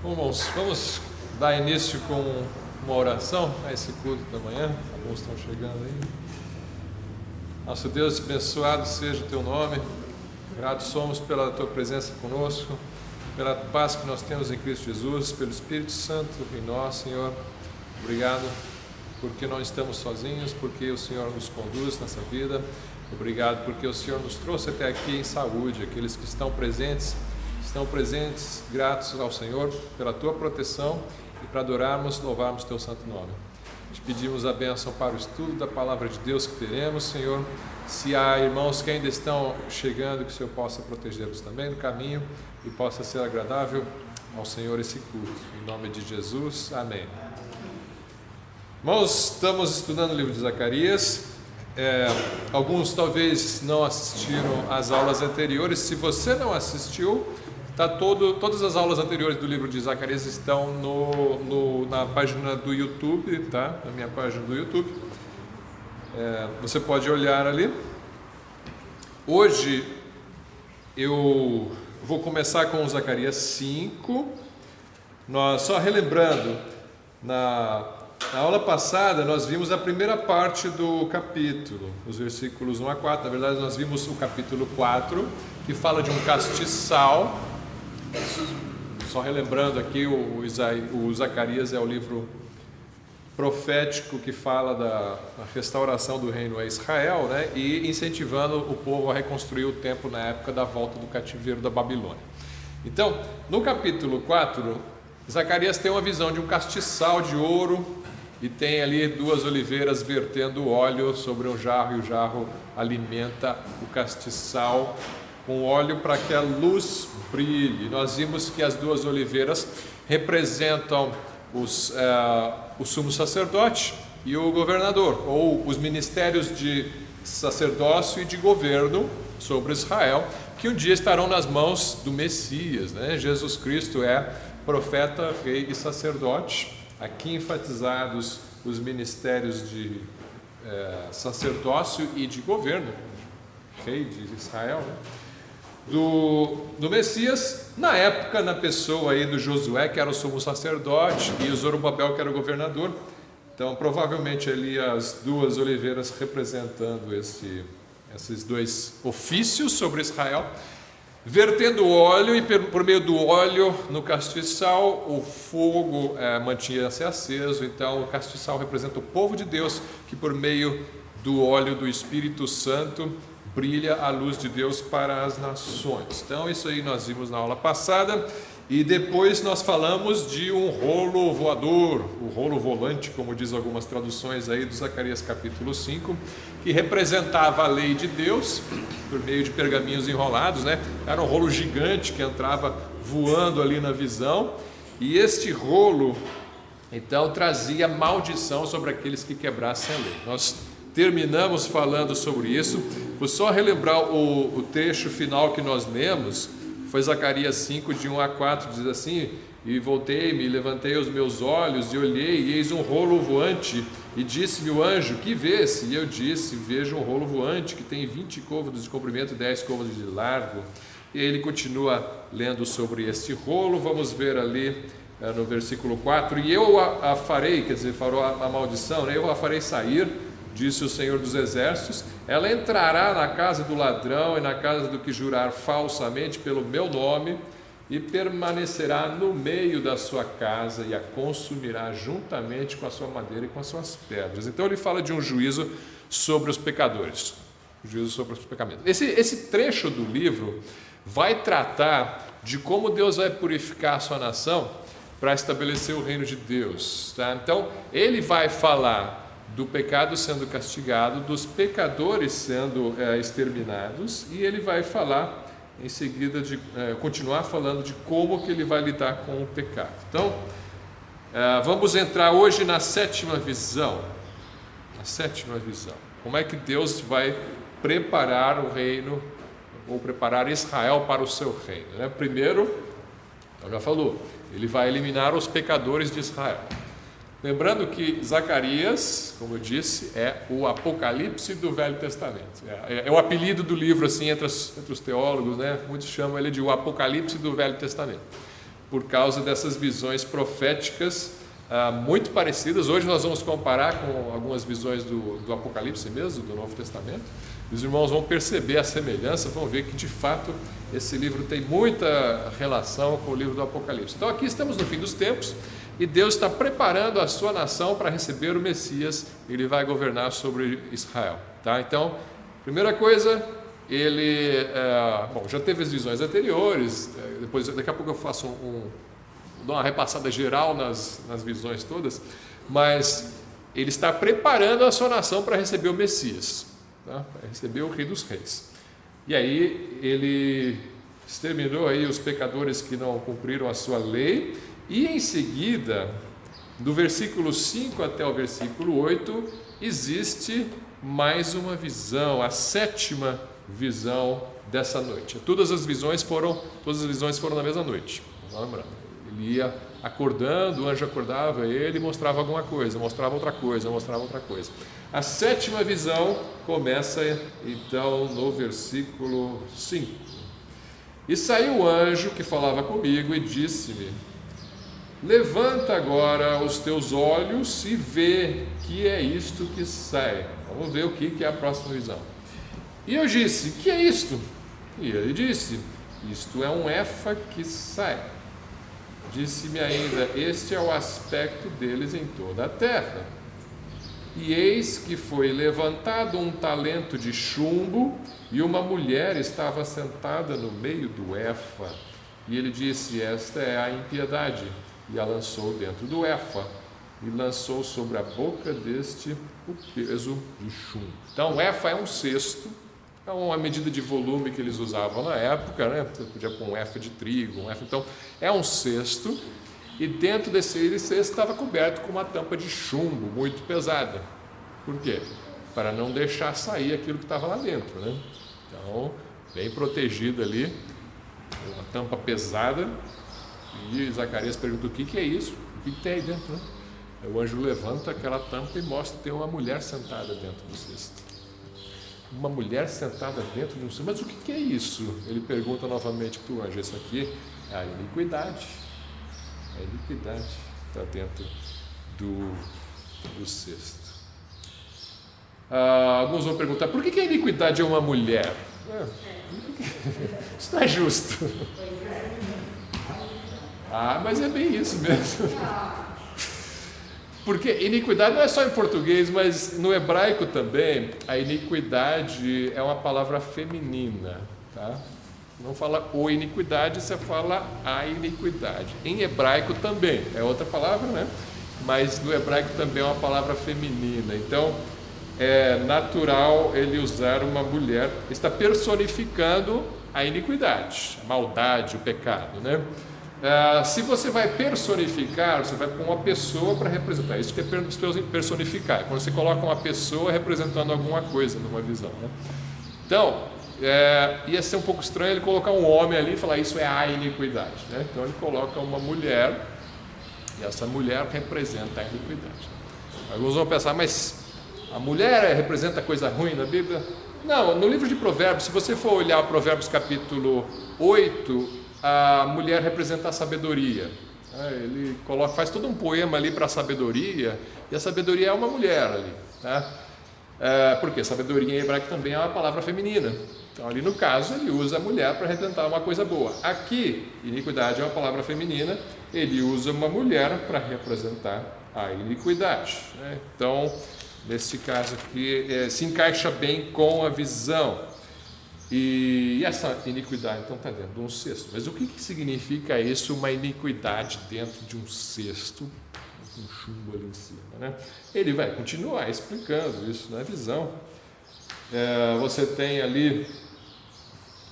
Bom, irmãos, vamos dar início com uma oração a esse culto da manhã. Alguns estão chegando aí. Nosso Deus, abençoado seja o teu nome. Gratos somos pela tua presença conosco, pela paz que nós temos em Cristo Jesus, pelo Espírito Santo em nós, Senhor. Obrigado porque não estamos sozinhos, porque o Senhor nos conduz nessa vida. Obrigado porque o Senhor nos trouxe até aqui em saúde. Aqueles que estão presentes, gratos ao Senhor pela tua proteção e para adorarmos, louvarmos teu santo nome. Te pedimos a bênção para o estudo da palavra de Deus que teremos, Senhor. Se há irmãos que ainda estão chegando, que o Senhor possa protegê-los também no caminho e possa ser agradável ao Senhor esse culto. Em nome de Jesus, amém. Irmãos, estamos estudando o livro de Zacarias. Alguns talvez não assistiram às aulas anteriores. Se você não assistiu, todas as aulas anteriores do livro de Zacarias estão na página do YouTube, tá? Na minha página do YouTube. Você pode olhar ali. Hoje eu vou começar com Zacarias 5. Nós, só relembrando, na aula passada nós vimos a primeira parte do capítulo, os versículos 1 a 4. Na verdade nós vimos o capítulo 4, que fala de um castiçal. Só relembrando aqui, o Zacarias é o livro profético que fala da restauração do reino a Israel, né? E incentivando o povo a reconstruir o templo na época da volta do cativeiro da Babilônia. Então, no capítulo 4, Zacarias tem uma visão de um castiçal de ouro e tem ali duas oliveiras vertendo óleo sobre um jarro, e o jarro alimenta o castiçal com óleo para que a luz brilhe. Nós vimos que as duas oliveiras representam o sumo sacerdote e o governador, ou os ministérios de sacerdócio e de governo sobre Israel, que um dia estarão nas mãos do Messias, né? Jesus Cristo é profeta, rei e sacerdote. Aqui enfatizados os ministérios de sacerdócio e de governo, rei de Israel, né? Do Messias, na época, na pessoa aí do Josué, que era o sumo sacerdote, e o Zorobabel, que era o governador. Então, provavelmente ali as duas oliveiras representando esses dois ofícios sobre Israel, vertendo óleo, e por meio do óleo no castiçal, o fogo mantinha-se aceso. Então, o castiçal representa o povo de Deus, que por meio do óleo do Espírito Santo brilha a luz de Deus para as nações. Então isso aí nós vimos na aula passada. E depois nós falamos de um rolo voador, o rolo volante, como diz algumas traduções aí do Zacarias capítulo 5, que representava a lei de Deus por meio de pergaminhos enrolados, né? Era um rolo gigante que entrava voando ali na visão, e este rolo então trazia maldição sobre aqueles que quebrassem a lei. Nós terminamos falando sobre isso. Vou só relembrar o trecho final que nós lemos. Foi Zacarias 5, de 1 a 4, diz assim: E voltei-me, levantei os meus olhos, e olhei, e eis um rolo voante, e disse-me o anjo: Que vês? E eu disse: Vejo um rolo voante, que tem 20 côvados de comprimento e 10 côvados de largo. E ele continua lendo sobre este rolo. Vamos ver ali no versículo 4: E eu a farei, quer dizer, farou a maldição, né? Eu a farei sair, disse o Senhor dos Exércitos. Ela entrará na casa do ladrão e na casa do que jurar falsamente pelo meu nome, e permanecerá no meio da sua casa, e a consumirá juntamente com a sua madeira e com as suas pedras. Então ele fala de um juízo sobre os pecadores, juízo sobre os pecamentos. Esse trecho do livro vai tratar de como Deus vai purificar a sua nação para estabelecer o reino de Deus, tá? Então ele vai falar do pecado sendo castigado, dos pecadores sendo exterminados, e ele vai falar em seguida continuar falando de como que ele vai lidar com o pecado. Então, vamos entrar hoje na sétima visão. A sétima visão. Como é que Deus vai preparar o reino, ou preparar Israel para o seu reino, né? Primeiro, já falou, ele vai eliminar os pecadores de Israel. Lembrando que Zacarias, como eu disse, é o Apocalipse do Velho Testamento. É o apelido do livro assim entre os teólogos, né? Muitos chamam ele de o Apocalipse do Velho Testamento. por causa dessas visões proféticas muito parecidas. Hoje nós vamos comparar com algumas visões do Apocalipse mesmo, do Novo Testamento. Os irmãos vão perceber a semelhança, vão ver que de fato esse livro tem muita relação com o livro do Apocalipse. Então aqui estamos no fim dos tempos e Deus está preparando a sua nação para receber o Messias. Ele vai governar sobre Israel, tá? Então, primeira coisa, ele já teve as visões anteriores. Daqui a pouco eu faço dou uma repassada geral nas visões todas, mas ele está preparando a sua nação para receber o Messias, tá? Para receber o Rei dos Reis. E aí ele exterminou aí os pecadores que não cumpriram a sua lei, e em seguida, do versículo 5 até o versículo 8, existe mais uma visão, a 7ª visão dessa noite. Todas as visões foram na mesma noite. Lembrando, ele ia acordando, o anjo acordava ele, mostrava alguma coisa, mostrava outra coisa, mostrava outra coisa. A 7ª visão começa então no versículo 5. E saiu o anjo que falava comigo e disse-me: levanta agora os teus olhos e vê que é isto que sai. Vamos ver o que é a próxima visão. E eu disse: que é isto? E ele disse: isto é um efa que sai. Disse-me ainda: este é o aspecto deles em toda a terra. E eis que foi levantado um talento de chumbo, e uma mulher estava sentada no meio do efa. E ele disse: esta é a impiedade. E a lançou dentro do efa, e lançou sobre a boca deste o peso de chumbo. Então, o efa é um cesto, é uma medida de volume que eles usavam na época, né? Você podia pôr um efa de trigo, então é um cesto, e dentro desse cesto estava coberto com uma tampa de chumbo muito pesada. Por quê? Para não deixar sair aquilo que estava lá dentro, né? Então, bem protegido ali, uma tampa pesada. E Zacarias pergunta: o que é isso? O que tem aí dentro, né? O anjo levanta aquela tampa e mostra que tem uma mulher sentada dentro do cesto. Uma mulher sentada dentro de um cesto. Mas o que é isso? Ele pergunta novamente para o anjo: isso aqui é a iniquidade. A iniquidade está dentro do cesto. Alguns vão perguntar: por que a iniquidade é uma mulher? Isso não é justo. Mas é bem isso mesmo. Porque iniquidade não é só em português, mas no hebraico também, a iniquidade é uma palavra feminina, tá? Não fala o iniquidade, você fala a iniquidade. Em hebraico também, é outra palavra, né? Mas no hebraico também é uma palavra feminina. Então, é natural ele usar uma mulher, está personificando a iniquidade, a maldade, o pecado, né? Se você vai personificar, você vai pôr uma pessoa para representar. Isso que é personificar, quando você coloca uma pessoa representando alguma coisa numa visão, né? Então, ia ser um pouco estranho ele colocar um homem ali e falar: isso é a iniquidade, né? Então ele coloca uma mulher, e essa mulher representa a iniquidade. Alguns vão pensar: mas a mulher representa coisa ruim na Bíblia? Não, no livro de Provérbios, se você for olhar Provérbios capítulo 8, a mulher representa a sabedoria. Ele faz todo um poema ali para a sabedoria, e a sabedoria é uma mulher ali, tá? Porque sabedoria em hebraico também é uma palavra feminina. Então ali no caso ele usa a mulher para representar uma coisa boa. Aqui, iniquidade é uma palavra feminina, ele usa uma mulher para representar a iniquidade, né? Então, nesse caso aqui, se encaixa bem com a visão. E essa iniquidade, então, está dentro de um cesto. Mas o que significa isso, uma iniquidade dentro de um cesto, com chumbo ali em cima, né? Ele vai continuar explicando isso na visão. Você tem ali,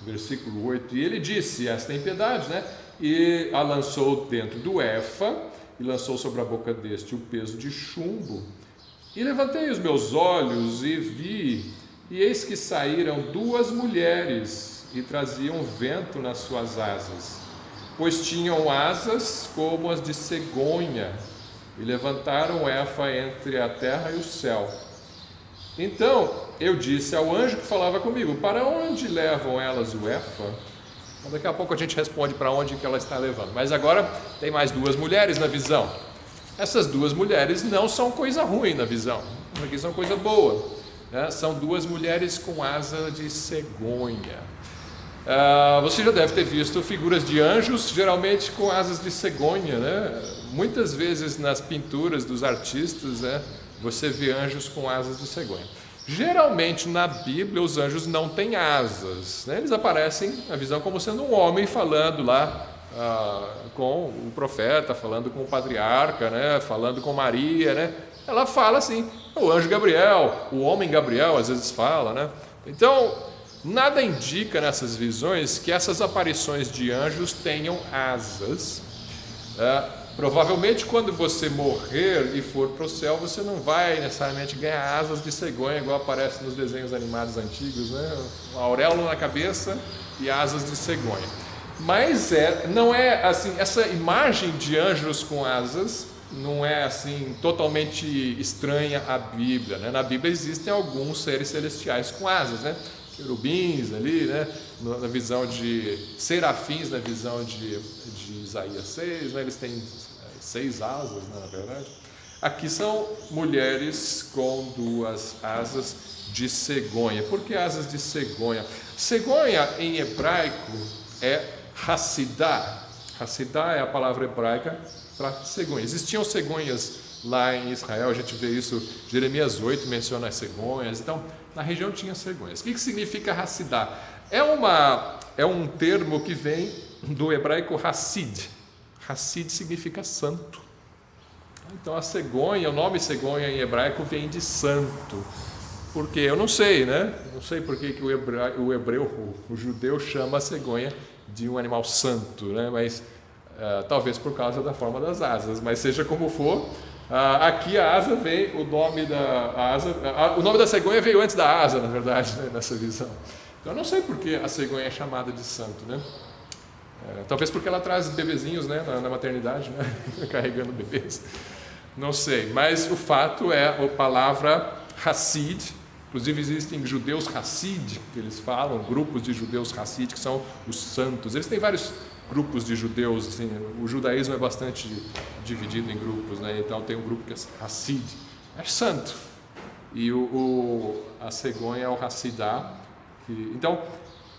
versículo 8, e ele disse: esta é impiedade, né? E a lançou dentro do efa, e lançou sobre a boca deste o peso de chumbo. E levantei os meus olhos e vi, e eis que saíram duas mulheres e traziam vento nas suas asas, pois tinham asas como as de cegonha, e levantaram o efa entre a terra e o céu. Então eu disse ao anjo que falava comigo: para onde levam elas o efa? Então, daqui a pouco a gente responde para onde que ela está levando. Mas agora tem mais duas mulheres na visão. Essas duas mulheres não são coisa ruim na visão, aqui são coisa boa, né? São duas mulheres com asa de cegonha. Você já deve ter visto figuras de anjos, geralmente com asas de cegonha, né? Muitas vezes nas pinturas dos artistas, né, você vê anjos com asas de cegonha. Geralmente na Bíblia os anjos não têm asas, né? Eles aparecem na visão como sendo um homem falando lá com o profeta, falando com o patriarca, né? Falando com Maria, né? Ela fala assim, o anjo Gabriel, o homem Gabriel às vezes fala, né? Então nada indica nessas visões que essas aparições de anjos tenham asas. Provavelmente quando você morrer e for para o céu, você não vai necessariamente ganhar asas de cegonha, igual aparece nos desenhos animados antigos, né? Uma auréola na cabeça e asas de cegonha. Mas não é assim, essa imagem de anjos com asas não é assim totalmente estranha à Bíblia, né? Na Bíblia existem alguns seres celestiais com asas, né? Querubins ali, né? Na visão de serafins, na visão de Isaías 6, né? Eles têm 6 asas, né, na verdade. Aqui são mulheres com 2 asas de cegonha. Por que asas de cegonha? Cegonha em hebraico é Hassidah. Hassidah é a palavra hebraica para cegonha. Existiam cegonhas lá em Israel, a gente vê isso, Jeremias 8 menciona as cegonhas, então na região tinha cegonhas. O que significa Hassidah? É um termo que vem do hebraico Hassid. Hassid significa santo. Então a cegonha, o nome cegonha em hebraico vem de santo. Porque eu não sei, né? Não sei por que o judeu chama a cegonha de um animal santo, né? Mas talvez por causa da forma das asas, mas seja como for, aqui a asa vem, o nome da cegonha veio antes da asa, na verdade, né? Nessa visão. Então eu não sei por que a cegonha é chamada de santo, né? Talvez porque ela traz bebezinhos, né, na maternidade, né? Carregando bebês. Não sei, mas o fato é a palavra Hassid. Inclusive existem judeus Hassid, que eles falam, grupos de judeus Hassid, que são os santos. Eles têm vários grupos de judeus, assim, o judaísmo é bastante dividido em grupos, né? Então tem um grupo que é Hassid, é santo. E a cegonha é o Hassidah. Então,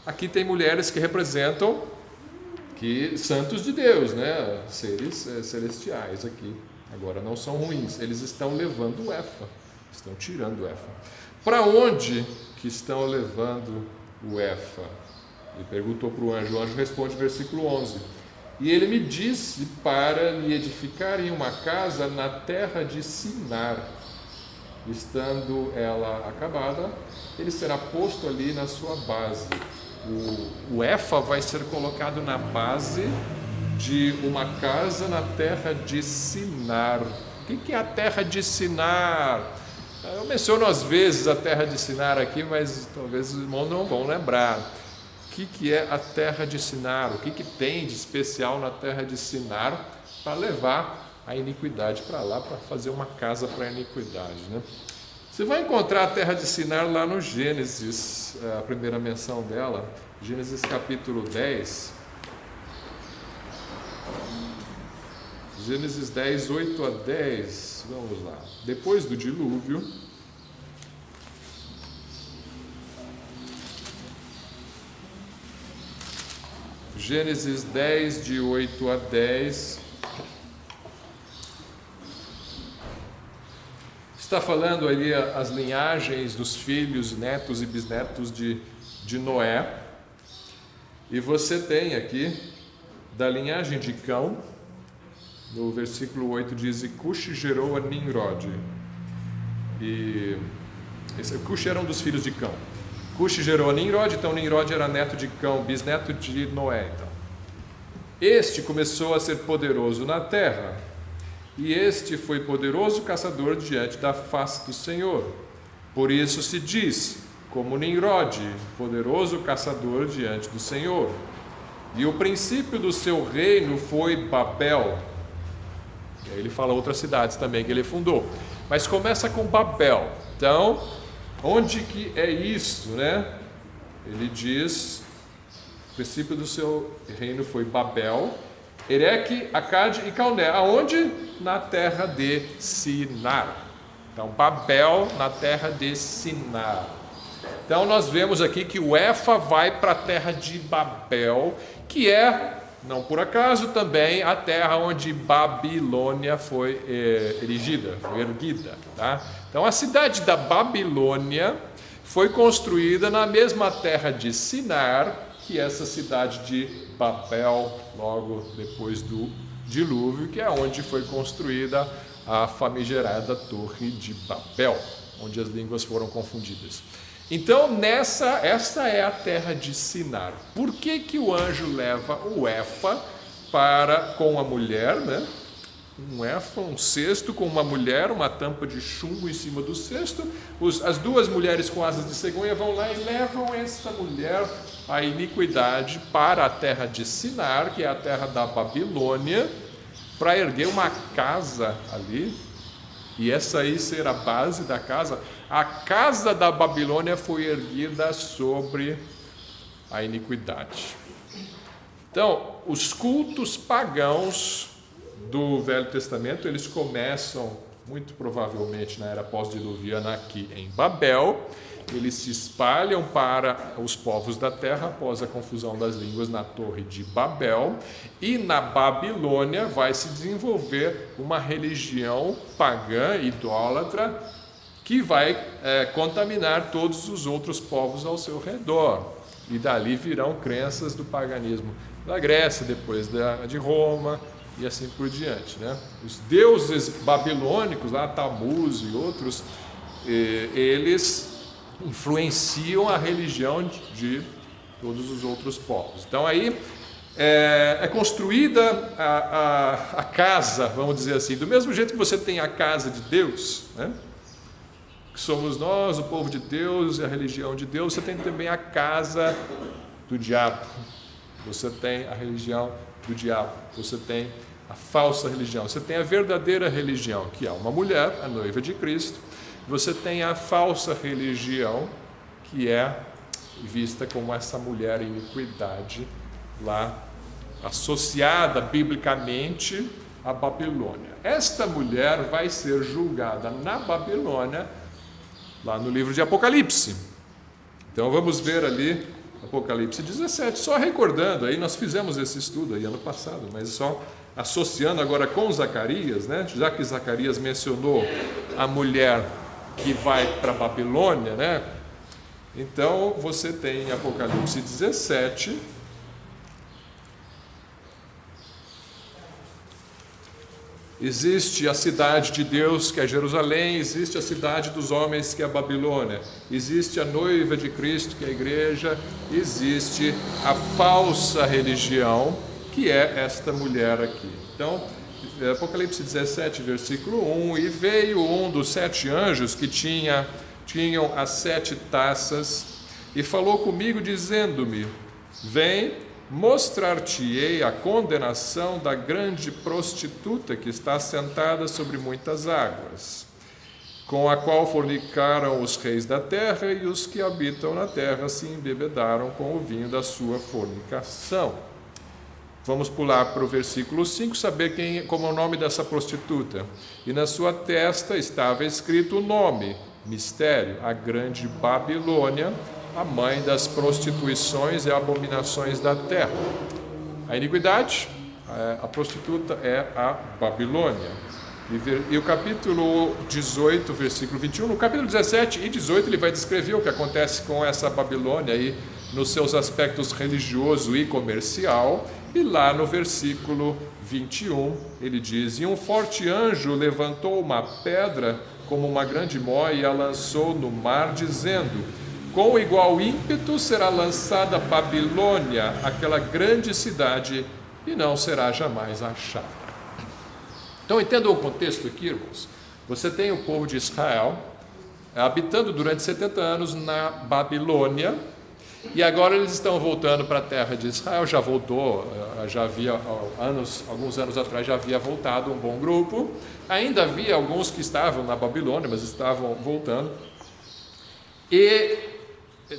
aqui tem mulheres que representam santos de Deus, né? Seres celestiais aqui. Agora não são ruins, eles estão levando o Efa, estão tirando o Efa. Para onde que estão levando o Efa? Ele perguntou para o anjo responde versículo 11. E ele me disse para lhe edificarem uma casa na terra de Sinar. Estando ela acabada, ele será posto ali na sua base. O Efa vai ser colocado na base de uma casa na terra de Sinar. O que é a terra de Sinar? Eu menciono às vezes a terra de Sinar aqui, mas talvez os irmãos não vão lembrar. O que é a terra de Sinar? O que tem de especial na terra de Sinar para levar a iniquidade para lá, para fazer uma casa para a iniquidade, né? Você vai encontrar a terra de Sinar lá no Gênesis, a primeira menção dela, Gênesis capítulo 10. Gênesis 10, 8 a 10, vamos lá. Depois do dilúvio, Gênesis 10, de 8 a 10, está falando ali as linhagens dos filhos, netos e bisnetos de Noé. E você tem aqui, da linhagem de Cão, no versículo 8 diz: e Cush gerou a Nimrod. E Cush era um dos filhos de Cão. Cush gerou a Nimrod, então Nimrod era neto de Cão, bisneto de Noé. Então. Este começou a ser poderoso na terra, e este foi poderoso caçador diante da face do Senhor. Por isso se diz, como Nimrod, poderoso caçador diante do Senhor. E o princípio do seu reino foi Babel. E aí ele fala outras cidades também que ele fundou. Mas começa com Babel. Então, onde que é isso, né? Ele diz O princípio do seu reino foi Babel, Ereque, Acade e Calné. Aonde? Na terra de Sinar. Então, Babel na terra de Sinar. Então, nós vemos aqui que o Efa vai para a terra de Babel, que é, não por acaso, também a terra onde Babilônia foi erigida, foi erguida. Tá? Então, a cidade da Babilônia foi construída na mesma terra de Sinar, que é essa cidade de Babel, logo depois do dilúvio, que é onde foi construída a famigerada Torre de Babel, onde as línguas foram confundidas. Então, essa é a terra de Sinar. Por que o anjo leva o Efa com a mulher, né? Um Efa, um cesto com uma mulher, uma tampa de chumbo em cima do cesto. As duas mulheres com asas de cegonha vão lá e levam essa mulher, a iniquidade, para a terra de Sinar, que é a terra da Babilônia, para erguer uma casa ali, e essa aí ser a base da casa. A casa da Babilônia foi erguida sobre a iniquidade. Então, os cultos pagãos do Velho Testamento, eles começam muito provavelmente na era pós-diluviana aqui em Babel. Eles se espalham para os povos da terra após a confusão das línguas na Torre de Babel, e na Babilônia vai se desenvolver uma religião pagã, idólatra, que vai contaminar todos os outros povos ao seu redor, e dali virão crenças do paganismo da Grécia, depois de Roma, e assim por diante, né? Os deuses babilônicos, lá Tamuz e outros, eles influenciam a religião de todos os outros povos. Então aí é construída a casa, vamos dizer assim, do mesmo jeito que você tem a casa de Deus, né? Que somos nós, o povo de Deus e a religião de Deus, você tem também a casa do diabo, você tem a religião do diabo, você tem a falsa religião, você tem a verdadeira religião, que é uma mulher, a noiva de Cristo. Você tem a falsa religião, que é vista como essa mulher em iniquidade, lá associada biblicamente à Babilônia. Esta mulher vai ser julgada na Babilônia, lá no livro de Apocalipse. Então vamos ver ali Apocalipse 17, só recordando, aí nós fizemos esse estudo aí ano passado, mas só associando agora com Zacarias, né? Já que Zacarias mencionou a mulher que vai para a Babilônia, né? Então você tem em Apocalipse 17, existe a cidade de Deus, que é Jerusalém, existe a cidade dos homens, que é a Babilônia, existe a noiva de Cristo, que é a igreja, existe a falsa religião, que é esta mulher aqui. Então, Apocalipse 17, versículo 1, e veio um dos 7 anjos que tinham as 7 taças, e falou comigo, dizendo-me: vem, mostrar-te-ei a condenação da grande prostituta que está sentada sobre muitas águas, com a qual fornicaram os reis da terra, e os que habitam na terra se embebedaram com o vinho da sua fornicação. Vamos pular para o versículo 5, saber como é o nome dessa prostituta. E na sua testa estava escrito o nome, mistério, a grande Babilônia, a mãe das prostituições e abominações da terra. A iniquidade, a prostituta é a Babilônia. E o capítulo 18, versículo 21, no capítulo 17 e 18 ele vai descrever o que acontece com essa Babilônia aí, nos seus aspectos religioso e comercial. E lá no versículo 21 ele diz: e um forte anjo levantou uma pedra como uma grande mói e a lançou no mar, dizendo: com igual ímpeto será lançada Babilônia, aquela grande cidade, e não será jamais achada. Então entendam o contexto aqui, irmãos. Você tem o povo de Israel habitando durante 70 anos na Babilônia, e agora eles estão voltando para a terra de Israel. Já voltou, já havia alguns anos atrás já havia voltado um bom grupo. Ainda havia alguns que estavam na Babilônia, mas estavam voltando. E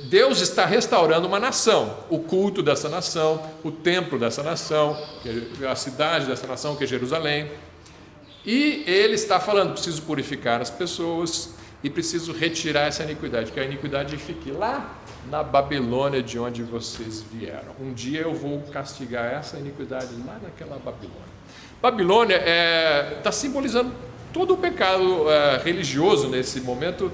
Deus está restaurando uma nação, o culto dessa nação, o templo dessa nação, a cidade dessa nação, que é Jerusalém. E ele está falando: preciso purificar as pessoas e preciso retirar essa iniquidade, que a iniquidade fique lá na Babilônia, de onde vocês vieram. Um dia eu vou castigar essa iniquidade lá naquela Babilônia. Babilônia está simbolizando todo o pecado religioso nesse momento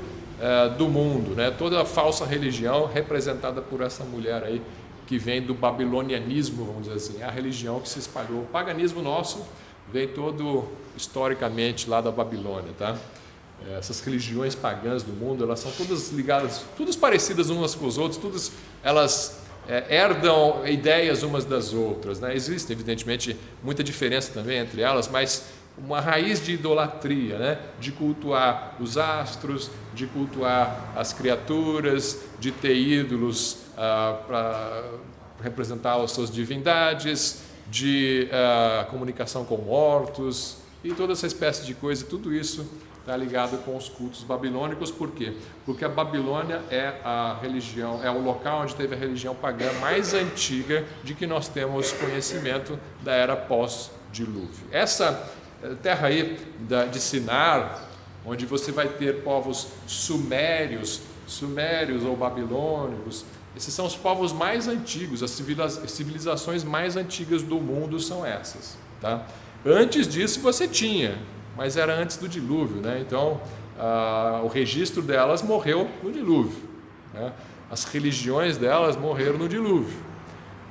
do mundo, né? Toda a falsa religião representada por essa mulher aí, que vem do babilonianismo, vamos dizer assim, a religião que se espalhou. O paganismo nosso vem todo historicamente lá da Babilônia, tá? Essas religiões pagãs do mundo, elas são todas ligadas, todas parecidas umas com as outras, todas elas herdam ideias umas das outras, né? Existe evidentemente muita diferença também entre elas, mas uma raiz de idolatria, né? De cultuar os astros, de cultuar as criaturas, de ter ídolos para representar as suas divindades, de comunicação com mortos e toda essa espécie de coisa. Tudo isso está ligado com os cultos babilônicos. Por quê? Porque a Babilônia é a religião, é o local onde teve a religião pagã mais antiga de que nós temos conhecimento da era pós-dilúvio. Essa terra aí de Sinar, onde você vai ter povos sumérios ou babilônicos, esses são os povos mais antigos, as civilizações mais antigas do mundo são essas, tá? Antes disso você tinha, mas era antes do dilúvio, né? Então o registro delas morreu no dilúvio, né? As religiões delas morreram no dilúvio.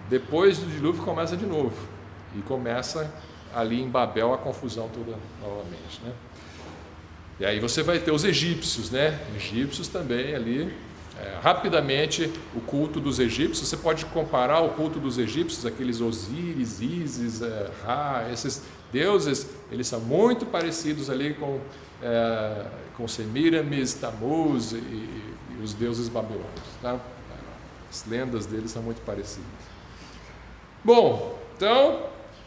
Depois do dilúvio começa de novo, e começa ali em Babel a confusão toda novamente, né? E aí você vai ter os egípcios, né? Egípcios também ali, rapidamente, o culto dos egípcios, você pode comparar o culto dos egípcios, aqueles Osíris, Ísis, Ra, esses deuses, eles são muito parecidos ali com Semiramis, Tamuz e os deuses babilônicos, tá? As lendas deles são muito parecidas. Bom, então,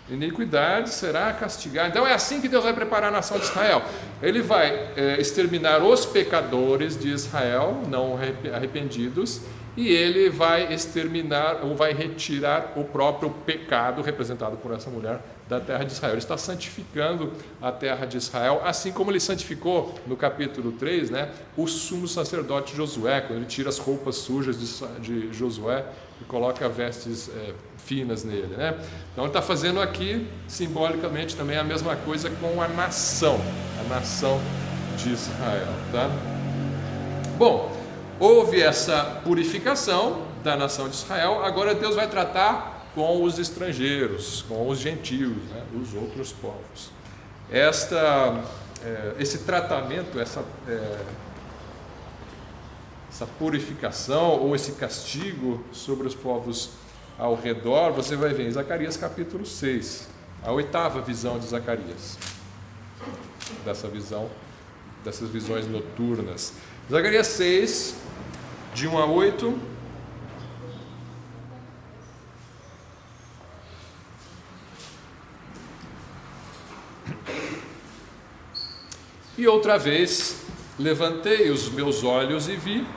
iniquidade será castigada. Então é assim que Deus vai preparar a nação de Israel. Ele vai exterminar os pecadores de Israel, não arrependidos, e ele vai exterminar ou vai retirar o próprio pecado representado por essa mulher da terra de Israel. Ele está santificando a terra de Israel, assim como ele santificou no capítulo 3, né, o sumo sacerdote Josué, quando ele tira as roupas sujas de Josué e coloca vestes finas nele, né? Então ele está fazendo aqui simbolicamente também a mesma coisa com a nação de Israel, tá? Bom, houve essa purificação da nação de Israel, agora Deus vai tratar com os estrangeiros, com os gentios, né, os outros povos. Esse tratamento, essa purificação ou esse castigo sobre os povos ao redor, você vai ver em Zacarias capítulo 6, a 8ª visão de Zacarias, dessas visões noturnas. Zacarias 6, de 1 a 8. E outra vez levantei os meus olhos e vi,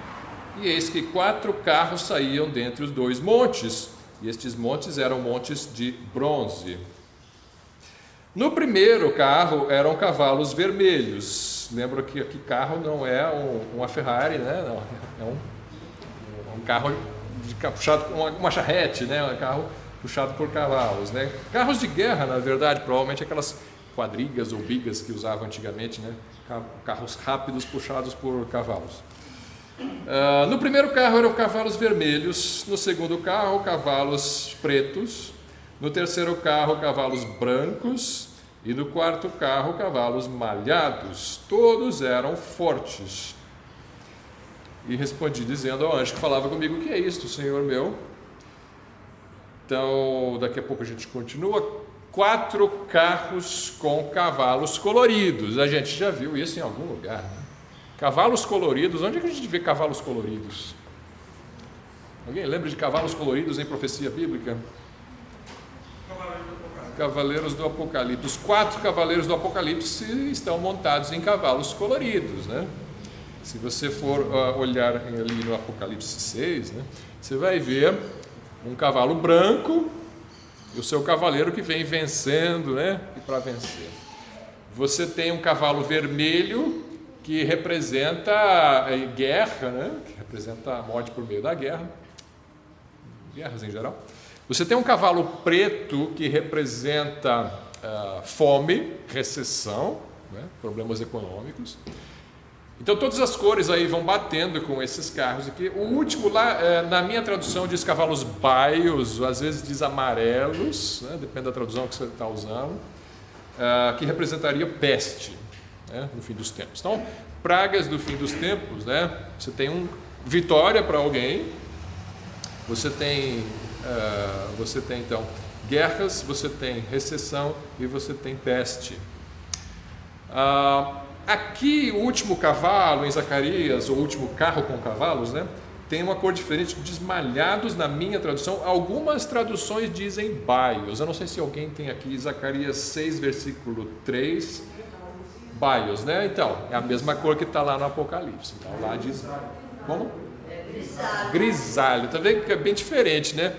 e eis que 4 carros saíam dentre os 2 montes, e estes montes eram montes de bronze. No primeiro carro eram cavalos vermelhos. Lembra que aqui carro não é uma Ferrari, né? Não, é um carro puxado com uma charrete, né? Um carro puxado por cavalos, né? Carros de guerra, na verdade, provavelmente aquelas quadrigas ou bigas que usavam antigamente, né? Carros rápidos puxados por cavalos. No primeiro carro eram cavalos vermelhos, no segundo carro cavalos pretos, no terceiro carro cavalos brancos e no quarto carro cavalos malhados, todos eram fortes. E respondi dizendo ao anjo que falava comigo: o que é isto, Senhor meu? Então daqui a pouco a gente continua. 4 carros com cavalos coloridos. A gente já viu isso em algum lugar, né? Cavalos coloridos. Onde é que a gente vê cavalos coloridos? Alguém lembra de cavalos coloridos em profecia bíblica? Cavaleiros do Apocalipse. Os 4 cavaleiros do Apocalipse estão montados em cavalos coloridos, né? Se você for olhar ali no Apocalipse 6, né, você vai ver um cavalo branco e o seu cavaleiro que vem vencendo, né, e para vencer. Você tem um cavalo vermelho que representa a guerra, né, que representa a morte por meio da guerra, guerras em geral. Você tem um cavalo preto que representa fome, recessão, né, problemas econômicos. Então todas as cores aí vão batendo com esses carros aqui. O último lá, na minha tradução, diz cavalos baios, às vezes diz amarelos, né, depende da tradução que você está usando, que representaria peste, né, no fim dos tempos. Então, pragas do fim dos tempos, né, você tem vitória para alguém, você tem então guerras, você tem recessão e você tem peste. Aqui o último cavalo em Zacarias, o último carro com cavalos, né, tem uma cor diferente, desmalhados na minha tradução. Algumas traduções dizem baios. Eu não sei se alguém tem aqui Zacarias 6, versículo 3, baios, né? Então, é a mesma cor que está lá no Apocalipse. Então lá diz, como? Grisalho. Grisalho, tá vendo que é bem diferente, né?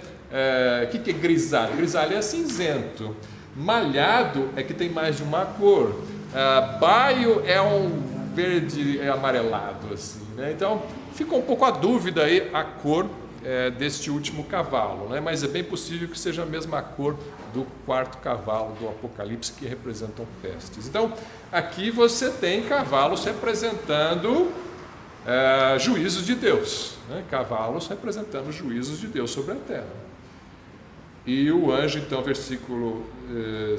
O que é grisalho? Grisalho é cinzento. Malhado é que tem mais de uma cor. Baio é um verde amarelado, assim, né? Então ficou um pouco a dúvida aí a cor deste último cavalo, né? Mas é bem possível que seja a mesma cor do quarto cavalo do Apocalipse, que representam pestes. Então aqui você tem cavalos representando juízos de Deus, né? Cavalos representando juízos de Deus sobre a terra. E o anjo, então, versículo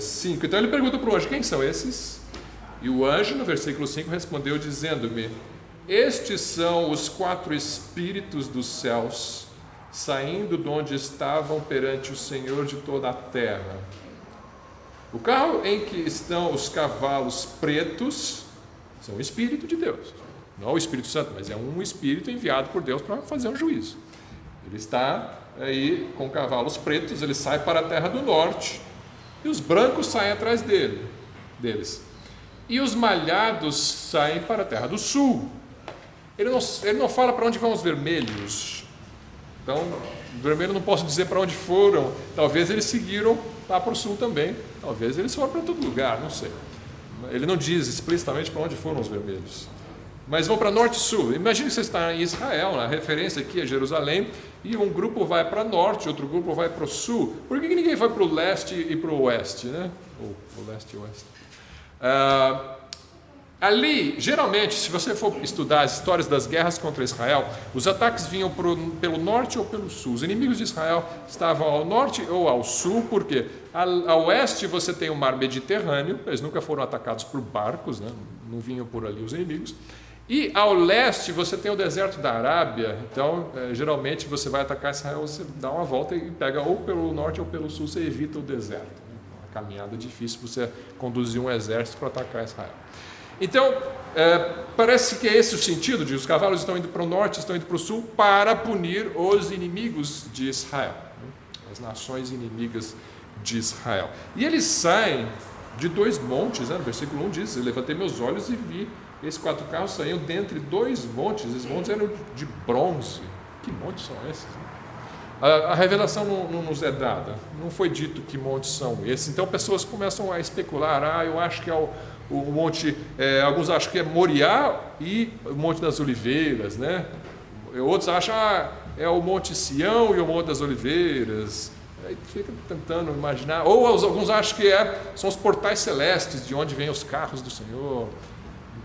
5. Então ele pergunta para o anjo: quem são esses? E o anjo, no versículo 5, respondeu dizendo-me: estes são os 4 espíritos dos céus, saindo de onde estavam perante o Senhor de toda a terra. O carro em que estão os cavalos pretos são o Espírito de Deus. Não o Espírito Santo, mas é um Espírito enviado por Deus para fazer um juízo. Ele está aí com cavalos pretos, ele sai para a terra do norte, e os brancos saem atrás deles. E os malhados saem para a terra do sul. Ele não fala para onde vão os vermelhos. Então, vermelho não posso dizer para onde foram. Talvez eles seguiram lá para o sul também. Talvez eles foram para todo lugar, não sei. Ele não diz explicitamente para onde foram os vermelhos. Mas vão para norte e sul. Imagine que você está em Israel, a referência aqui é Jerusalém, e um grupo vai para norte, outro grupo vai para o sul. Por que ninguém vai para o leste e para o oeste, né? Ou o leste e o oeste. Ali, geralmente, se você for estudar as histórias das guerras contra Israel, os ataques vinham pelo norte ou pelo sul. Os inimigos de Israel estavam ao norte ou ao sul, porque ao oeste você tem o mar Mediterrâneo, eles nunca foram atacados por barcos, né? Não vinham por ali os inimigos. E ao leste você tem o deserto da Arábia, então geralmente você vai atacar Israel, você dá uma volta e pega ou pelo norte ou pelo sul, você evita o deserto. Uma caminhada difícil você conduzir um exército para atacar Israel. Então, parece que é esse o sentido de os cavalos estão indo para o norte, estão indo para o sul para punir os inimigos de Israel, né? As nações inimigas de Israel. E eles saem de 2 montes, né? No versículo 1 diz: eu levantei meus olhos e vi esses 4 carros saíam dentre 2 montes. Esses montes eram de bronze. Que montes são esses? A revelação não nos é dada, não foi dito que montes são esses. Então pessoas começam a especular: eu acho que é o monte, alguns acham que é Moriá e o Monte das Oliveiras, né? Outros acham é o Monte Sião e o Monte das Oliveiras. Aí fica tentando imaginar. Ou alguns acham que são os portais celestes de onde vêm os carros do Senhor.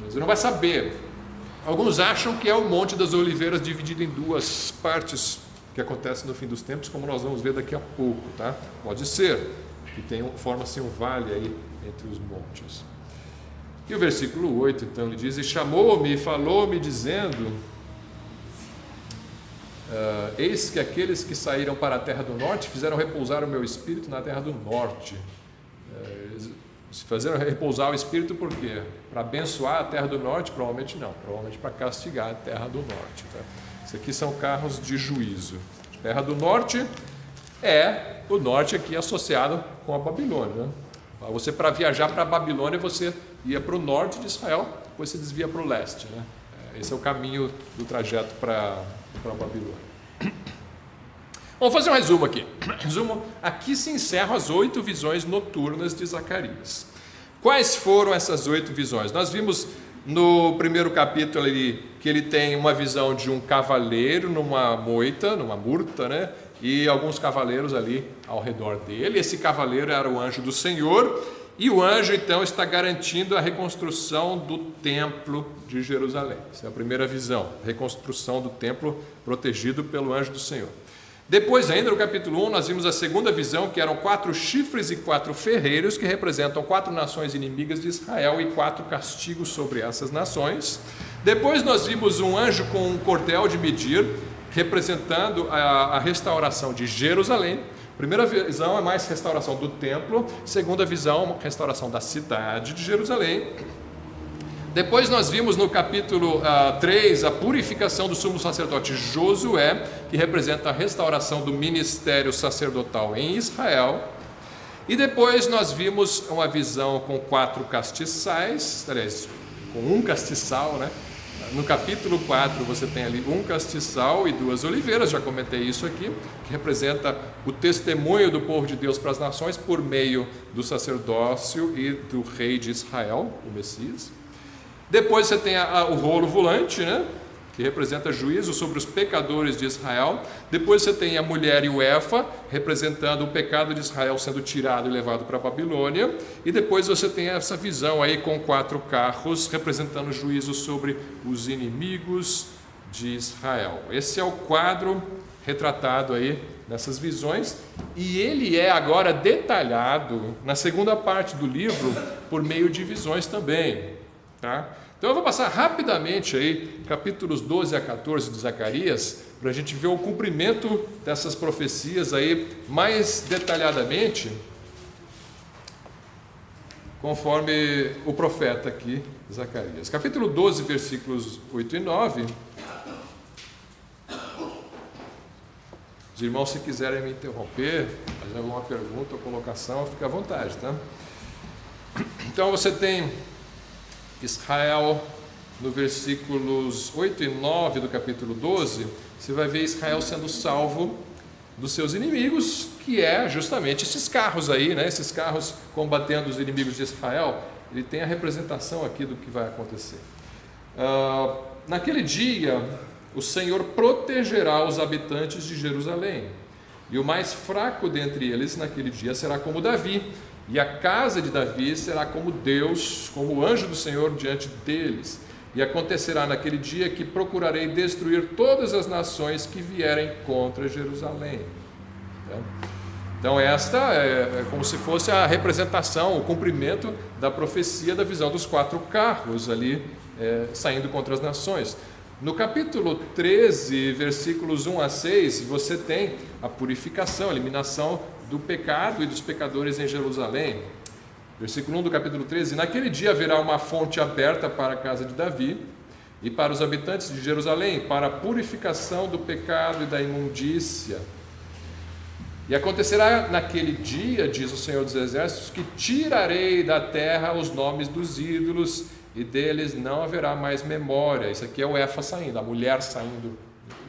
Você não vai saber. Alguns acham que é o Monte das Oliveiras dividido em 2 partes, que acontece no fim dos tempos, como nós vamos ver daqui a pouco, tá? Pode ser que forma-se um vale aí entre os montes. E o versículo 8, então, ele diz: e chamou-me e falou-me dizendo: eis que aqueles que saíram para a terra do norte fizeram repousar o meu espírito na terra do norte. Se fizeram repousar o espírito por quê? Para abençoar a terra do norte? Provavelmente não, provavelmente para castigar a terra do norte, tá? Isso aqui são carros de juízo. Terra do norte o norte aqui associado com a Babilônia, né? Você, para viajar para a Babilônia, você ia para o norte de Israel, depois você desvia para o leste, né? Esse é o caminho do trajeto para a Babilônia. Vamos fazer um resumo aqui. Resumo, aqui se encerram as 8 visões noturnas de Zacarias. Quais foram essas 8 visões? Nós vimos no primeiro capítulo ali, que ele tem uma visão de um cavaleiro numa moita, numa murta, né? E alguns cavaleiros ali ao redor dele. Esse cavaleiro era o anjo do Senhor, e o anjo então está garantindo a reconstrução do templo de Jerusalém. Essa é a primeira visão, reconstrução do templo protegido pelo anjo do Senhor. Depois, ainda no capítulo 1, nós vimos a segunda visão, que eram 4 chifres e 4 ferreiros, que representam 4 nações inimigas de Israel e 4 castigos sobre essas nações. Depois nós vimos um anjo com um cordel de medir, representando a restauração de Jerusalém. Primeira visão é mais restauração do templo, segunda visão, restauração da cidade de Jerusalém. Depois nós vimos no capítulo 3 a purificação do sumo sacerdote Josué, que representa a restauração do ministério sacerdotal em Israel. E depois nós vimos uma visão com 4 castiçais, aliás, com um castiçal, né? No capítulo 4 você tem ali um castiçal e 2 oliveiras, já comentei isso aqui, que representa o testemunho do povo de Deus para as nações por meio do sacerdócio e do rei de Israel, o Messias. Depois você tem o rolo volante, né? Que representa juízo sobre os pecadores de Israel. Depois você tem a mulher e o Efa, representando o pecado de Israel sendo tirado e levado para a Babilônia. E depois você tem essa visão aí com 4 carros, representando o juízo sobre os inimigos de Israel. Esse é o quadro retratado aí nessas visões, e ele é agora detalhado na segunda parte do livro por meio de visões também, tá? Então eu vou passar rapidamente aí, capítulos 12 a 14 de Zacarias, para a gente ver o cumprimento dessas profecias aí mais detalhadamente, conforme o profeta aqui, Zacarias. Capítulo 12, versículos 8 e 9. Os irmãos, se quiserem me interromper, fazer alguma pergunta ou colocação, fique à vontade, tá? Então você tem Israel, no versículos 8 e 9 do capítulo 12, você vai ver Israel sendo salvo dos seus inimigos, que é justamente esses carros aí, né? Esses carros combatendo os inimigos de Israel. Ele tem a representação aqui do que vai acontecer. Naquele dia, o Senhor protegerá os habitantes de Jerusalém, e o mais fraco dentre eles naquele dia será como Davi, e a casa de Davi será como Deus, como o anjo do Senhor diante deles. E acontecerá naquele dia que procurarei destruir todas as nações que vierem contra Jerusalém. Então esta é como se fosse a representação, o cumprimento da profecia da visão dos 4 carros ali saindo contra as nações. No capítulo 13, versículos 1 a 6, você tem a purificação, a eliminação do pecado e dos pecadores em Jerusalém. Versículo 1 do capítulo 13: naquele dia haverá uma fonte aberta para a casa de Davi e para os habitantes de Jerusalém, para a purificação do pecado e da imundícia. E acontecerá naquele dia, diz o Senhor dos Exércitos, que tirarei da terra os nomes dos ídolos, e deles não haverá mais memória. Isso aqui é o Efa saindo, a mulher saindo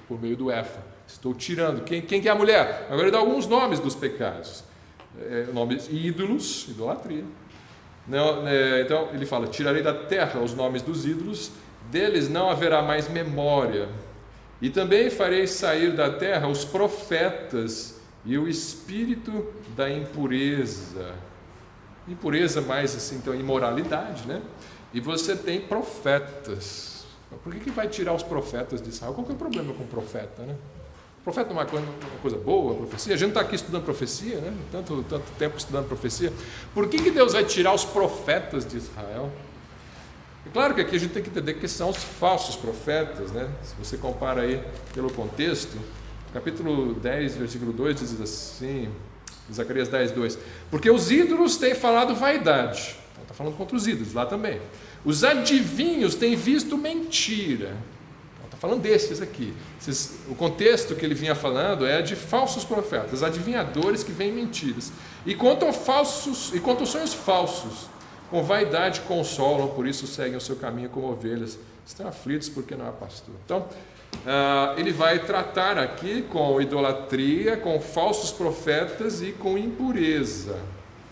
por meio do Efa. Estou tirando. Quem que é a mulher? Agora ele dá alguns nomes dos pecados. Nomes ídolos, idolatria. Então ele fala: tirarei da terra os nomes dos ídolos, deles não haverá mais memória. E também farei sair da terra os profetas e o espírito da impureza. Impureza mais assim, então imoralidade, né? E você tem profetas. Por que vai tirar os profetas de Israel? Qual que é o problema com o profeta, né? O profeta não é uma coisa boa, a profecia. A gente não está aqui estudando profecia, né? Tanto tempo estudando profecia. Por que Deus vai tirar os profetas de Israel? É claro que aqui a gente tem que entender que são os falsos profetas, né? Se você compara aí pelo contexto, capítulo 10, versículo 2 diz assim, Zacarias 10, 2: porque os ídolos têm falado vaidade. Então está falando contra os ídolos, lá também. Os adivinhos têm visto mentira. Falando desses aqui. O contexto que ele vinha falando é de falsos profetas, adivinhadores que veem mentiras. E contam sonhos falsos. Com vaidade consolam, por isso seguem o seu caminho como ovelhas. Estão aflitos porque não há pastor. Então, ele vai tratar aqui com idolatria, com falsos profetas e com impureza.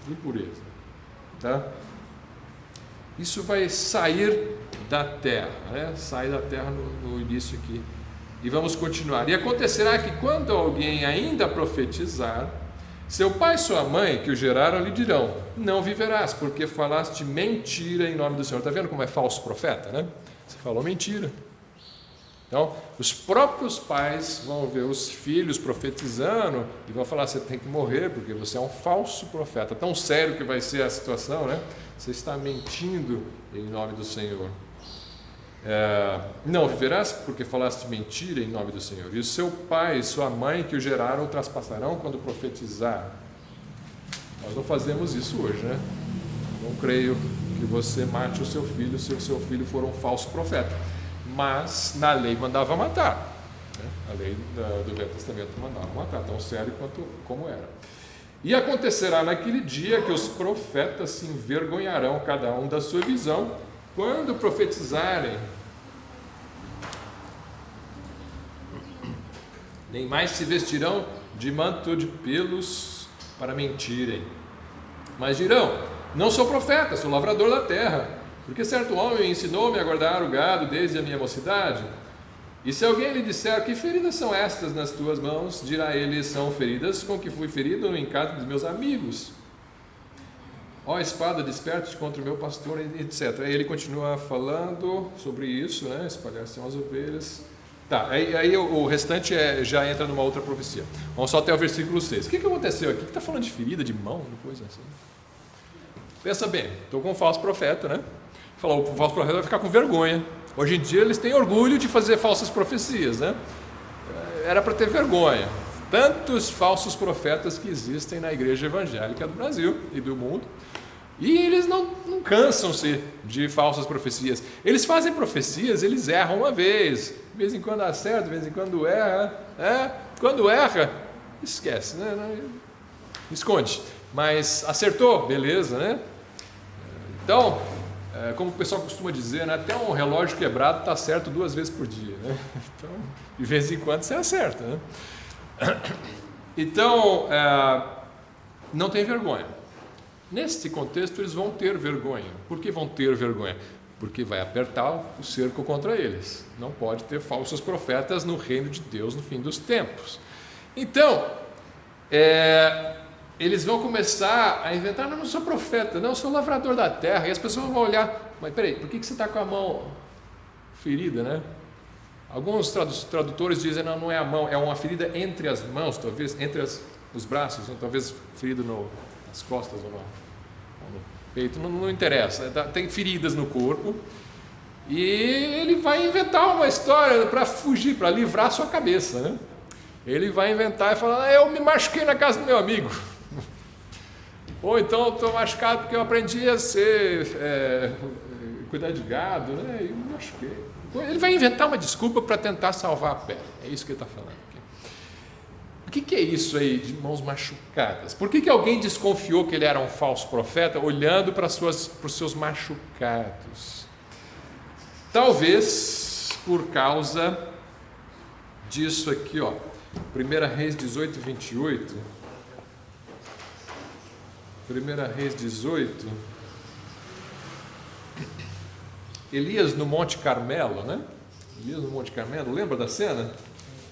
Impureza. Tá? Isso vai sair da terra, né? Sair da terra no início aqui. E vamos continuar. E acontecerá que quando alguém ainda profetizar, seu pai e sua mãe que o geraram lhe dirão: não viverás, porque falaste mentira em nome do Senhor. Está vendo como é falso profeta, né? Você falou mentira. Então, os próprios pais vão ver os filhos profetizando e vão falar: você tem que morrer porque você é um falso profeta. Tão sério que vai ser a situação, né? Você está mentindo em nome do Senhor. Não viverás porque falaste mentira em nome do Senhor. E o seu pai e sua mãe que o geraram o traspassarão quando profetizar. Nós não fazemos isso hoje, né? Não creio que você mate o seu filho se o seu filho for um falso profeta. Mas na lei mandava matar, né? A lei do Velho Testamento mandava matar, tão sério como era. E acontecerá naquele dia que os profetas se envergonharão, cada um da sua visão, quando profetizarem. Nem mais se vestirão de manto de pelos para mentirem. Mas dirão: não sou profeta, sou lavrador da terra, porque certo homem ensinou-me a guardar o gado desde a minha mocidade. E se alguém lhe disser: que feridas são estas nas tuas mãos? Dirá ele: são feridas com que fui ferido em casa dos meus amigos. Ó espada, desperte contra o meu pastor, etc. Aí ele continua falando sobre isso, né? Espalhar-se as ovelhas. Tá, aí o restante já entra numa outra profecia. Vamos só até o versículo 6. O que aconteceu aqui? Que está falando de ferida, de mão, coisa assim. Pensa bem, estou com um falso profeta, né? Falou: o falso profeta vai ficar com vergonha. Hoje em dia eles têm orgulho de fazer falsas profecias, né? Era para ter vergonha. Tantos falsos profetas que existem na igreja evangélica do Brasil e do mundo. E eles não cansam-se de falsas profecias. Eles fazem profecias, eles erram uma vez. De vez em quando acerta, de vez em quando erra. Quando erra, esquece, né? Esconde. Mas acertou, beleza, né? Então, como o pessoal costuma dizer, né? Até um relógio quebrado está certo 2 vezes por dia, né? Então, de vez em quando você acerta, né? Então, não tem vergonha. Neste contexto, eles vão ter vergonha. Por que vão ter vergonha? Porque vai apertar o cerco contra eles. Não pode ter falsos profetas no reino de Deus no fim dos tempos. Então, eles vão começar a inventar: não sou profeta, não, sou lavrador da terra. E as pessoas vão olhar: mas peraí, por que você está com a mão ferida, né? Alguns tradutores dizem: não é a mão, é uma ferida entre as mãos, talvez entre os braços, né? Talvez ferida nas costas ou no peito, não interessa, tem feridas no corpo. E ele vai inventar uma história para fugir, para livrar a sua cabeça, né? Ele vai inventar e falar: eu me machuquei na casa do meu amigo. Ou então estou machucado porque eu aprendi a cuidar de gado, né? E me machuquei. Ele vai inventar uma desculpa para tentar salvar a pele. É isso que ele está falando aqui. O que é isso aí de mãos machucadas? Por que alguém desconfiou que ele era um falso profeta olhando para os seus machucados? Talvez por causa disso aqui, ó. 1 Reis 18, 28. 1 Reis 18. Elias no Monte Carmelo, né? Elias no Monte Carmelo, lembra da cena?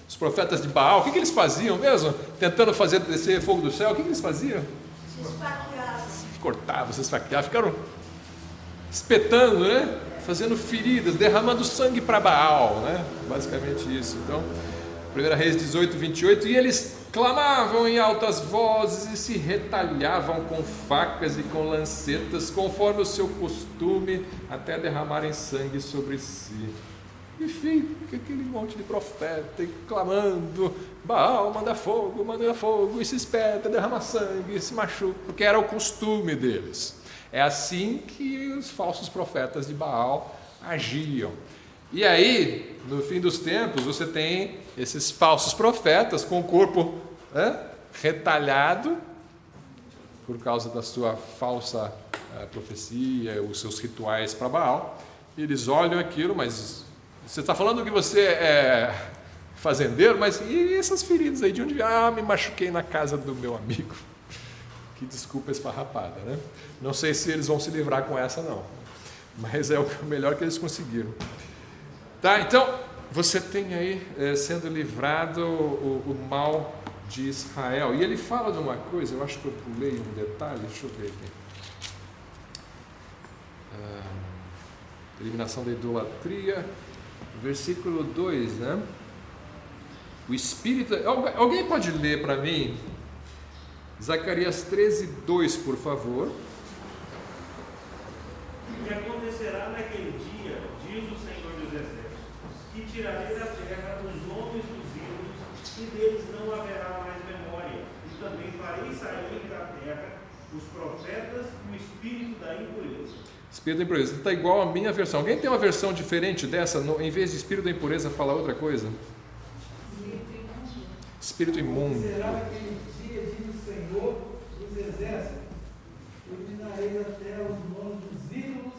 Os profetas de Baal, o que eles faziam mesmo? Tentando fazer descer fogo do céu, o que eles faziam? Se esfaqueavam. Cortavam, se esfaqueavam, ficaram espetando, né? Fazendo feridas, derramando sangue para Baal, né? Basicamente isso. Então, 1 Reis 18, 28, e eles clamavam em altas vozes e se retalhavam com facas e com lancetas, conforme o seu costume, até derramarem sangue sobre si. Enfim, aquele monte de profeta clamando: Baal, manda fogo, e se espeta, derrama sangue, e se machuca, porque era o costume deles. É assim que os falsos profetas de Baal agiam. E aí, no fim dos tempos, você tem esses falsos profetas com o corpo retalhado por causa da sua falsa a profecia, os seus rituais para Baal. Eles olham aquilo, mas você está falando que você é fazendeiro, mas e essas feridas aí de onde? Me machuquei na casa do meu amigo. Que desculpa esfarrapada, né? Não sei se eles vão se livrar com essa não, mas é o melhor que eles conseguiram. Tá, então você tem aí sendo livrado o mal de Israel. E ele fala de uma coisa, eu acho que eu pulei um detalhe, deixa eu ver aqui. Eliminação da idolatria, versículo 2, né? O Espírito... Alguém pode ler para mim? Zacarias 13:2, por favor. E acontecerá naquele dia, diz o Senhor dos Exércitos, que tirarei da terra os nomes dos ídolos, e deles não haverá mais memória. E também farei sair da terra os profetas e o espírito da impureza. Espírito da impureza. Está igual a minha versão. Alguém tem uma versão diferente dessa? Em vez de espírito da impureza, fala outra coisa? Espírito imundo. Será aquele dia, diz o Senhor dos Exércitos, eu tirarei da terra os nomes dos ídolos,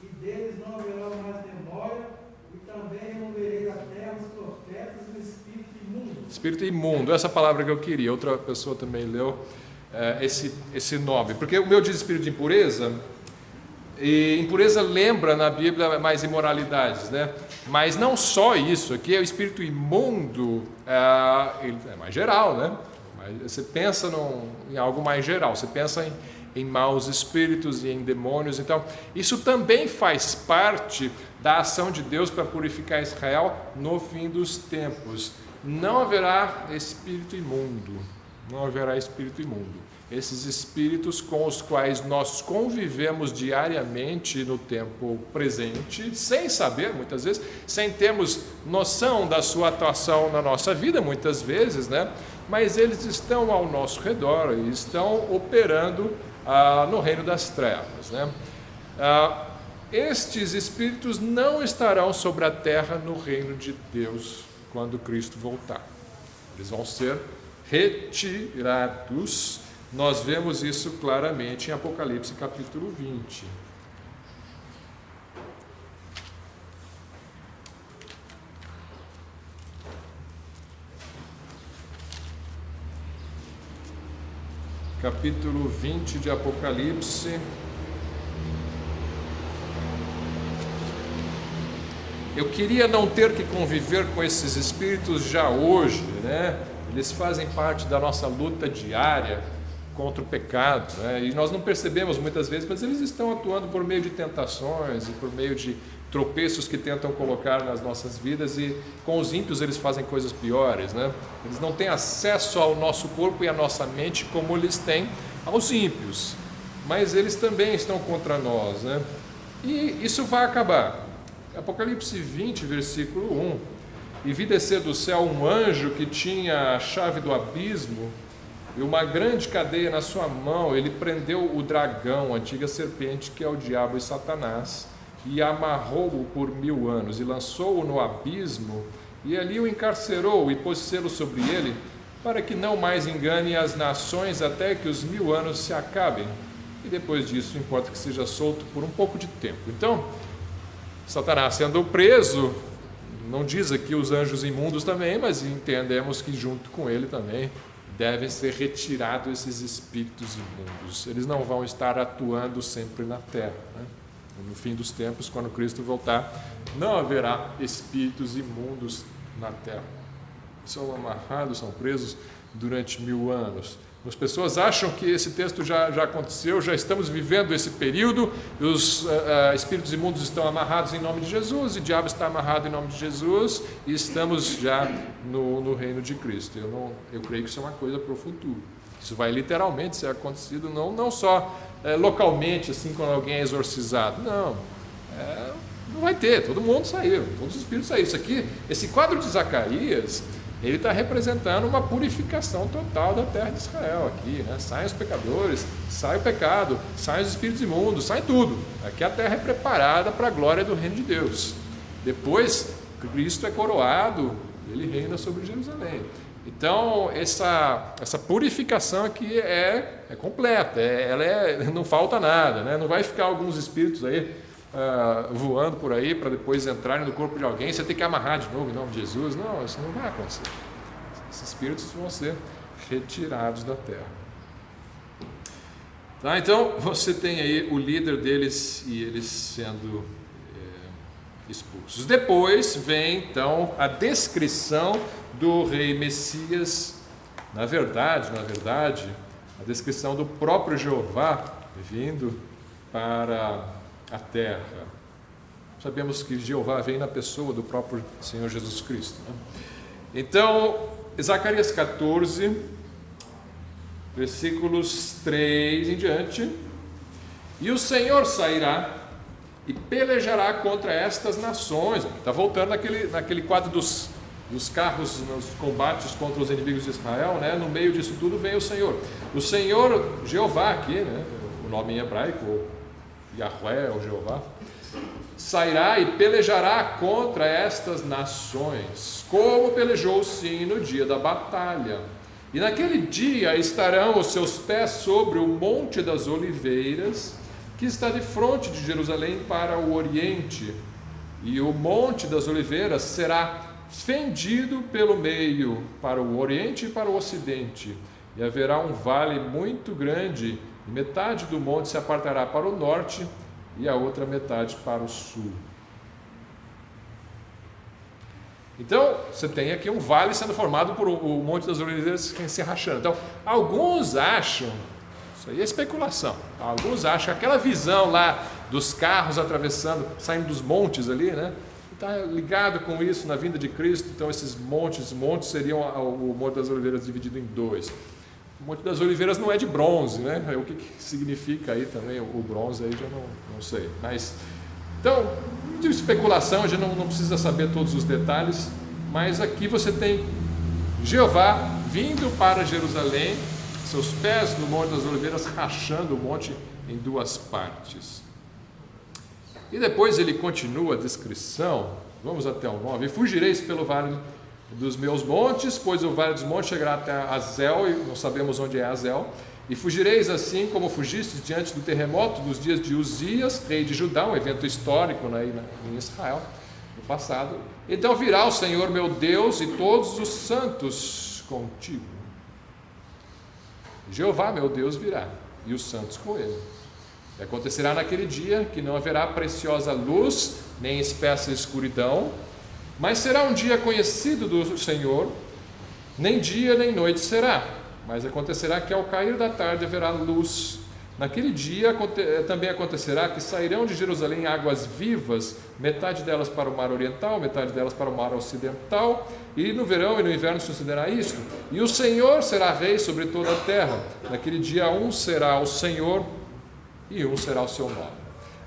e deles não haverá mais memória, e também removerei da terra os profetas e o espírito imundo. Espírito imundo, essa palavra que eu queria. Outra pessoa também leu esse nome. Porque o meu diz espírito de impureza, e impureza lembra na Bíblia mais imoralidades, né? Mas não só isso, aqui é o espírito imundo, é mais geral, né? Você pensa em algo mais geral, você pensa em maus espíritos e em demônios. Então, isso também faz parte da ação de Deus para purificar Israel no fim dos tempos. Não haverá espírito imundo, não haverá espírito imundo. Esses espíritos com os quais nós convivemos diariamente no tempo presente, sem saber, muitas vezes, sem termos noção da sua atuação na nossa vida, muitas vezes, né? Mas eles estão ao nosso redor e estão operando no reino das trevas, né? Estes espíritos não estarão sobre a terra no reino de Deus quando Cristo voltar. Eles vão ser retirados. Nós vemos isso claramente em Apocalipse capítulo 20. Capítulo 20 de Apocalipse. Eu queria não ter que conviver com esses espíritos já hoje, né? Eles fazem parte da nossa luta diária contra o pecado, né? E nós não percebemos muitas vezes, mas eles estão atuando por meio de tentações e por meio de tropeços que tentam colocar nas nossas vidas, e com os ímpios eles fazem coisas piores, né? Eles não têm acesso ao nosso corpo e à nossa mente como eles têm aos ímpios, mas eles também estão contra nós, né? E isso vai acabar. Apocalipse 20, versículo 1: E vi descer do céu um anjo que tinha a chave do abismo e uma grande cadeia na sua mão. Ele prendeu o dragão, a antiga serpente, que é o diabo e Satanás, e amarrou-o por 1000 anos, e lançou-o no abismo, e ali o encarcerou, e pôs selo sobre ele, para que não mais engane as nações, até que os 1000 anos se acabem. E depois disso, importa que seja solto por um pouco de tempo. Então, Satanás sendo preso, não diz aqui os anjos imundos também, mas entendemos que junto com ele também devem ser retirados esses espíritos imundos. Eles não vão estar atuando sempre na terra, né? No fim dos tempos, quando Cristo voltar, não haverá espíritos imundos na terra. São amarrados, são presos durante 1000 anos. As pessoas acham que esse texto já aconteceu, já estamos vivendo esse período, os espíritos imundos estão amarrados em nome de Jesus, e o diabo está amarrado em nome de Jesus, e estamos já no reino de Cristo. Eu creio que isso é uma coisa para o futuro. Isso vai literalmente ser acontecido, não só localmente, assim, quando alguém é exorcizado. Não vai ter, todo mundo saiu, todos os espíritos saíram. Isso aqui, esse quadro de Zacarias, ele está representando uma purificação total da terra de Israel aqui, né? Saem os pecadores, sai o pecado, saem os espíritos imundos, sai tudo. Aqui a terra é preparada para a glória do reino de Deus. Depois, Cristo é coroado, ele reina sobre Jerusalém. Então, essa purificação aqui é completa, não falta nada, né? Não vai ficar alguns espíritos aí voando por aí para depois entrarem no corpo de alguém, você tem que amarrar de novo em nome de Jesus. Não, isso não vai acontecer. Esses espíritos vão ser retirados da terra. Tá? Então, você tem aí o líder deles e eles sendo expulsos. Depois vem então a descrição do rei Messias. Na verdade, a descrição do próprio Jeová vindo para a terra. Sabemos que Jeová vem na pessoa do próprio Senhor Jesus Cristo, né? Então, Zacarias 14, versículos 3 em diante. E o Senhor sairá e pelejará contra estas nações. Está voltando naquele quadro dos carros nos combates contra os inimigos de Israel, né? No meio disso tudo vem o Senhor. O Senhor, Jeová aqui, né? O nome em hebraico, ou Yahweh, ou Jeová, sairá e pelejará contra estas nações, como pelejou sim no dia da batalha. E naquele dia estarão os seus pés sobre o Monte das Oliveiras, que está de frente de Jerusalém para o oriente, e o Monte das Oliveiras será fendido pelo meio para o oriente e para o ocidente, e haverá um vale muito grande, e metade do monte se apartará para o norte e a outra metade para o sul. Então, você tem aqui um vale sendo formado por o Monte das Oliveiras se rachando. Então, alguns acham, isso aí é especulação, alguns acham que aquela visão lá dos carros atravessando, saindo dos montes ali, né? Está ligado com isso na vinda de Cristo. Então esses montes seriam o Monte das Oliveiras dividido em dois. O Monte das Oliveiras não é de bronze, né? O que significa aí também o bronze aí já não sei. Mas então, de especulação, a gente não precisa saber todos os detalhes, mas aqui você tem Jeová vindo para Jerusalém, seus pés no Monte das Oliveiras rachando o monte em duas partes. E depois ele continua a descrição, vamos até o 9: e fugireis pelo vale dos meus montes, pois o vale dos montes chegará até Azel, e não sabemos onde é Azel, e fugireis assim como fugistes diante do terremoto dos dias de Uzias, rei de Judá, um evento histórico em Israel, no passado. Então virá o Senhor meu Deus e todos os santos contigo. Jeová meu Deus virá, e os santos com ele. E acontecerá naquele dia que não haverá preciosa luz, nem espessa escuridão, mas será um dia conhecido do Senhor, nem dia nem noite será, mas acontecerá que ao cair da tarde haverá luz. Naquele dia também acontecerá que sairão de Jerusalém águas vivas, metade delas para o mar oriental, metade delas para o mar ocidental, e no verão e no inverno sucederá isto. E o Senhor será rei sobre toda a terra. Naquele dia um será o Senhor e um será o seu nome.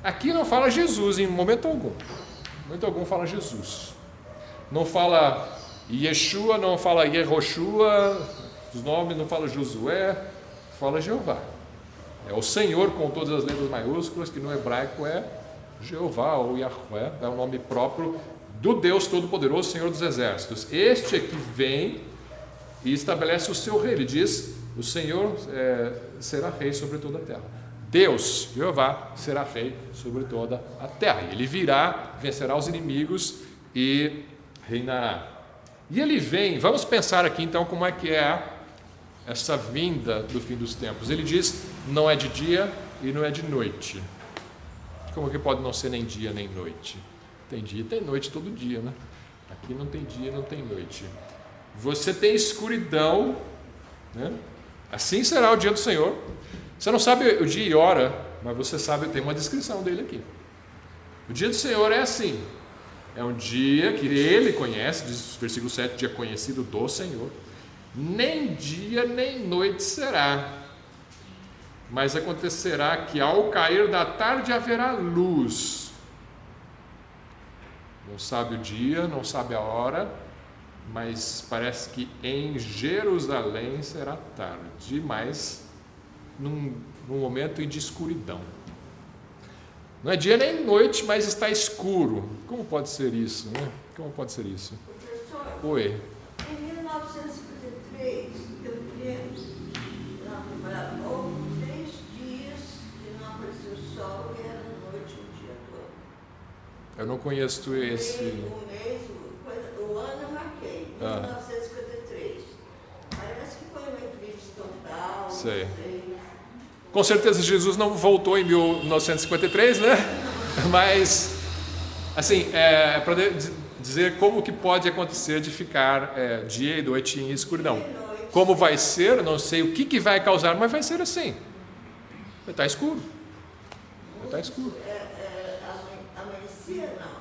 Aqui não fala Jesus em momento algum. Em momento algum fala Jesus. Não fala Yeshua, não fala Yehoshua, os nomes não fala Josué, fala Jeová. É o Senhor com todas as letras maiúsculas, que no hebraico é Jeová ou Yahweh, é o nome próprio do Deus Todo-Poderoso, Senhor dos Exércitos. Este é que vem e estabelece o seu rei. Ele diz: o Senhor será rei sobre toda a terra. Deus, Jeová, será rei sobre toda a terra. Ele virá, vencerá os inimigos e reinará. E ele vem, vamos pensar aqui então como é que é essa vinda do fim dos tempos. Ele diz: não é de dia e não é de noite. Como que pode não ser nem dia nem noite? Tem dia e tem noite todo dia, né? Aqui não tem dia e não tem noite. Você tem escuridão, né? Assim será o dia do Senhor. Você não sabe o dia e hora, mas você sabe, tem uma descrição dele aqui. O dia do Senhor é assim. É um dia que ele conhece, diz o versículo 7, dia conhecido do Senhor. Nem dia nem noite será, mas acontecerá que ao cair da tarde haverá luz. Não sabe o dia, não sabe a hora, mas parece que em Jerusalém será tarde, mas num momento de escuridão. Não é dia nem noite, mas está escuro. Como pode ser isso, né? Como pode ser isso? Professor, Oi. em 1972, 53, eu lembro, ou 3 dias que não apareceu o sol e era noite o dia todo. Eu não conheço esse. O ano eu marquei, 1953. Parece que foi uma eclipse total. Sei. Com certeza Jesus não voltou em 1953, né? Mas, assim, para dizer como que pode acontecer de ficar dia e noite em escuridão. Como vai ser, não sei o que vai causar, mas vai ser assim. Vai estar escuro. Vai estar escuro. Amanhecia, não.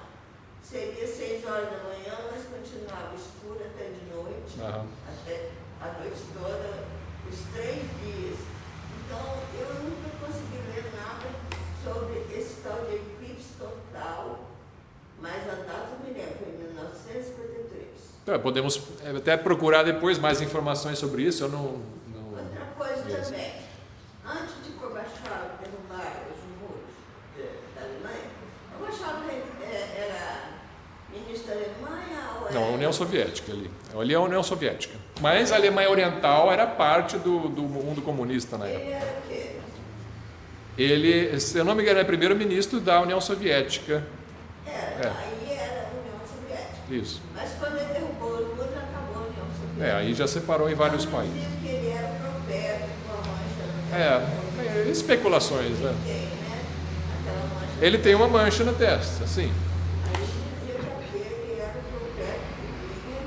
Seria 6 horas da manhã, mas continuava escuro até de noite. Até a noite toda, os 3 dias. Então, eu nunca consegui ler nada sobre esse tal de eclipse total, mas a data me lembro, foi em 1953. Então, podemos até procurar depois mais informações sobre isso. Eu não Outra coisa também, antes de Gorbachev derrubar os muros da Alemanha, Gorbachev era ministro da Alemanha ou era... Não, a União Soviética ali. Ali é a União Soviética. Mas a Alemanha Oriental era parte do mundo comunista na época. Ele era o quê? Ele, se eu não me engano, é primeiro-ministro da União Soviética. Aí era a União Soviética. Isso. Mas quando ele derrubou os muros, acabou a União Soviética. Aí já separou em vários países. Dizia que ele era profeta com a mancha. Especulações, né? Tem, né? Aquela mancha. Ele tem uma mancha na testa, sim. Aí dizia que ele era o profeta que vinha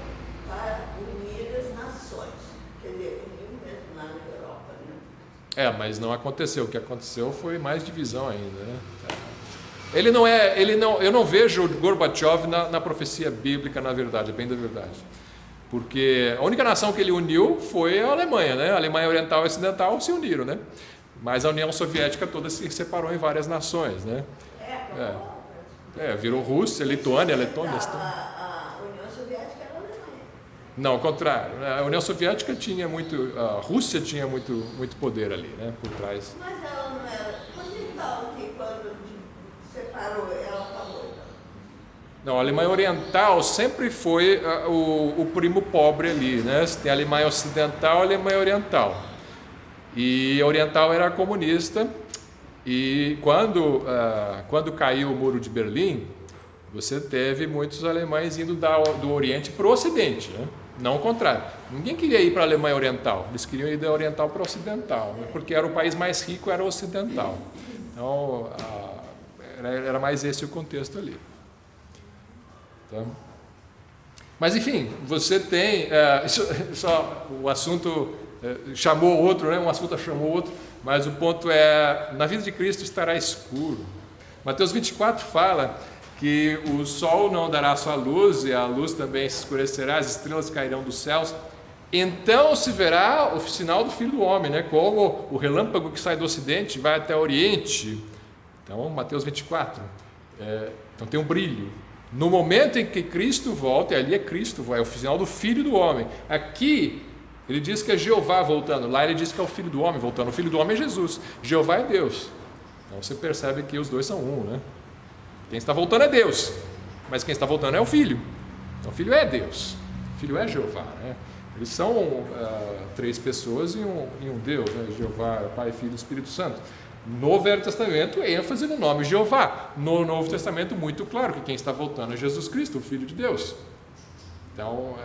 para unir as nações. Quer dizer, unir mesmo lá na Europa, né? Mas não aconteceu. O que aconteceu foi mais divisão ainda, né? Eu não vejo Gorbachev na profecia bíblica, na verdade, bem da verdade. Porque a única nação que ele uniu foi a Alemanha, né? A Alemanha Oriental e Ocidental se uniram, né? Mas a União Soviética toda se separou em várias nações, né? Virou Rússia, Lituânia, Letônia. A União Soviética era a Alemanha. Não, ao contrário. A União Soviética tinha muito, a Rússia tinha muito poder ali, né? Por trás. Mas ela não era. Mas então, que quando separou, ela acabou então? Não, a Alemanha Oriental sempre foi o primo pobre ali, né? Você tem a Alemanha Ocidental e a Alemanha Oriental. E a Oriental era comunista. E quando caiu o Muro de Berlim, você teve muitos alemães indo do Oriente para o Ocidente, né? Não o contrário. Ninguém queria ir para a Alemanha Oriental, eles queriam ir da Oriental para a Ocidental, né? Porque era o país mais rico, era o Ocidental. Então, era mais esse o contexto ali. Tá? Mas, enfim, você tem... só o assunto chamou outro, né? Um assunto chamou outro. Mas o ponto é, na vida de Cristo estará escuro. Mateus 24 fala que o sol não dará sua luz e a luz também se escurecerá, as estrelas cairão dos céus. Então se verá o sinal do Filho do Homem, né? Como o relâmpago que sai do ocidente vai até o oriente. Então, Mateus 24. Então tem um brilho. No momento em que Cristo volta, e ali é Cristo, é o sinal do Filho do Homem. Aqui ele diz que é Jeová voltando, lá ele diz que é o Filho do Homem voltando. O Filho do Homem é Jesus, Jeová é Deus. Então você percebe que os dois são um, né? Quem está voltando é Deus, mas quem está voltando é o Filho. Então o Filho é Deus, o Filho é Jeová, né? Eles são 3 pessoas e um Deus, né? Jeová, Pai, Filho e Espírito Santo. No Velho Testamento, ênfase no nome Jeová. No Novo Testamento, muito claro que quem está voltando é Jesus Cristo, o Filho de Deus. Então,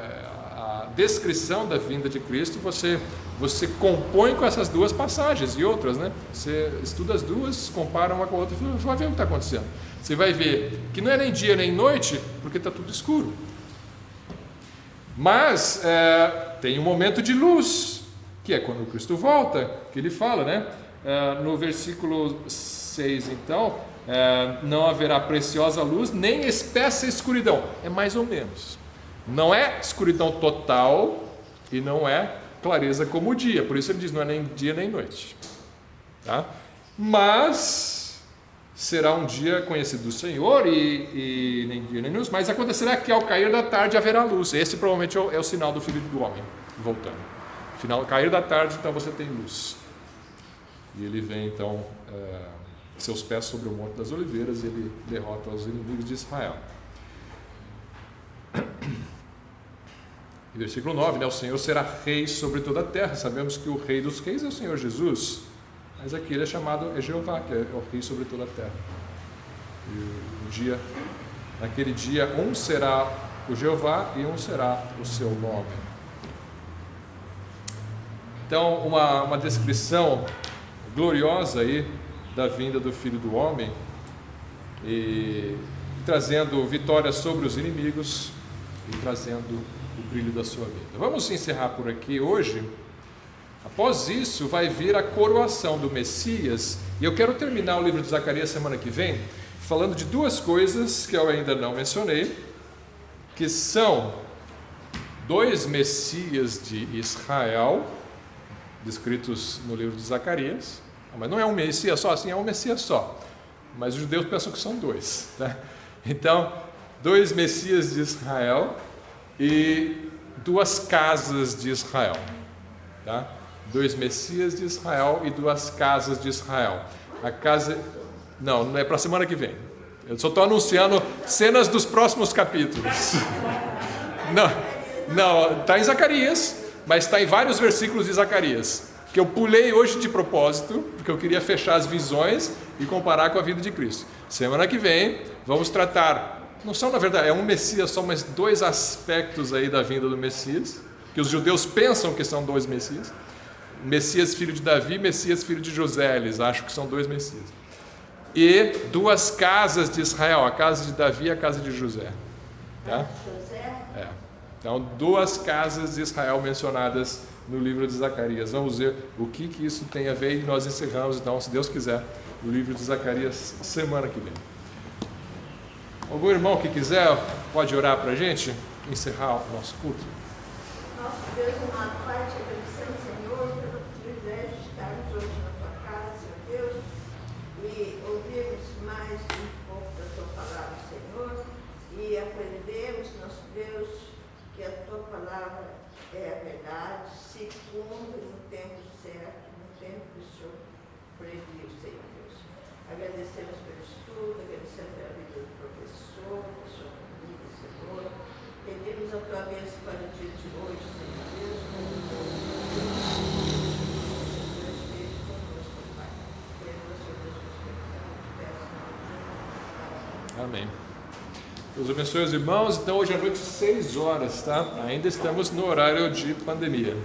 a descrição da vinda de Cristo, você compõe com essas duas passagens e outras, né? Você estuda as duas, compara uma com a outra e vai ver o que está acontecendo. Você vai ver que não é nem dia nem noite, porque está tudo escuro. Mas tem um momento de luz, que é quando Cristo volta, que ele fala, né? No versículo 6, então, não haverá preciosa luz, nem espessa escuridão. É mais ou menos. Não é escuridão total e não é clareza como o dia. Por isso ele diz, não é nem dia nem noite. Tá? Mas será um dia conhecido do Senhor e nem dia nem noite. Mas acontecerá que ao cair da tarde haverá luz. Esse provavelmente é o sinal do Filho do Homem voltando. Final, cair da tarde, então você tem luz. E ele vem então seus pés sobre o Monte das Oliveiras e ele derrota os inimigos de Israel. E versículo 9, né? O Senhor será rei sobre toda a terra. Sabemos que o rei dos reis é o Senhor Jesus, mas aqui ele é chamado Jeová, que é o rei sobre toda a terra. E naquele dia, um será o Jeová e um será o seu nome. Então, uma descrição gloriosa aí da vinda do Filho do Homem, e trazendo vitória sobre os inimigos e trazendo o brilho da sua vida. Vamos encerrar por aqui hoje. Após isso vai vir a coroação do Messias, e eu quero terminar o livro de Zacarias semana que vem falando de duas coisas que eu ainda não mencionei, que são dois Messias de Israel descritos no livro de Zacarias. Mas não é um Messias só, assim, é um Messias só, mas os judeus pensam que são dois, tá? Então, dois Messias de Israel e duas casas de Israel, tá? Dois Messias de Israel e duas casas de Israel. A casa... Não é para a semana que vem. Eu só estou anunciando cenas dos próximos capítulos. Não, está em Zacarias, mas está em vários versículos de Zacarias, que eu pulei hoje de propósito, porque eu queria fechar as visões e comparar com a vida de Cristo. Semana que vem, vamos tratar, não são na verdade, é um Messias só, mas dois aspectos aí da vinda do Messias, que os judeus pensam que são dois Messias. Messias filho de Davi, Messias filho de José, eles acham que são dois Messias. E duas casas de Israel, a casa de Davi e a casa de José. Tá? É. Então, duas casas de Israel mencionadas no livro de Zacarias. Vamos ver o que isso tem a ver, e nós encerramos, então, se Deus quiser, o livro de Zacarias semana que vem. Algum irmão que quiser pode orar para a gente encerrar o nosso culto? Nosso Deus amado Pai, te agradecemos, Senhor, pelo privilégio de estarmos hoje na tua casa, Senhor Deus, e ouvirmos mais um pouco da tua palavra, Senhor, e aprendemos, nosso Deus, que a tua palavra é a verdade, se cumpre no tempo certo, no tempo que o Senhor previu, Senhor Deus. Agradecemos pelo estudo, agradecemos pela vida do professor, pela sua família, Senhor. Pedimos a tua bênção para o dia de hoje, Senhor Deus, como Deus esteja conosco, Pai. Perdoa, Senhor Deus, os pecados, peço em nome. Amém. Deus abençoe os irmãos. Então hoje à noite 6 horas, tá? Ainda estamos no horário de pandemia.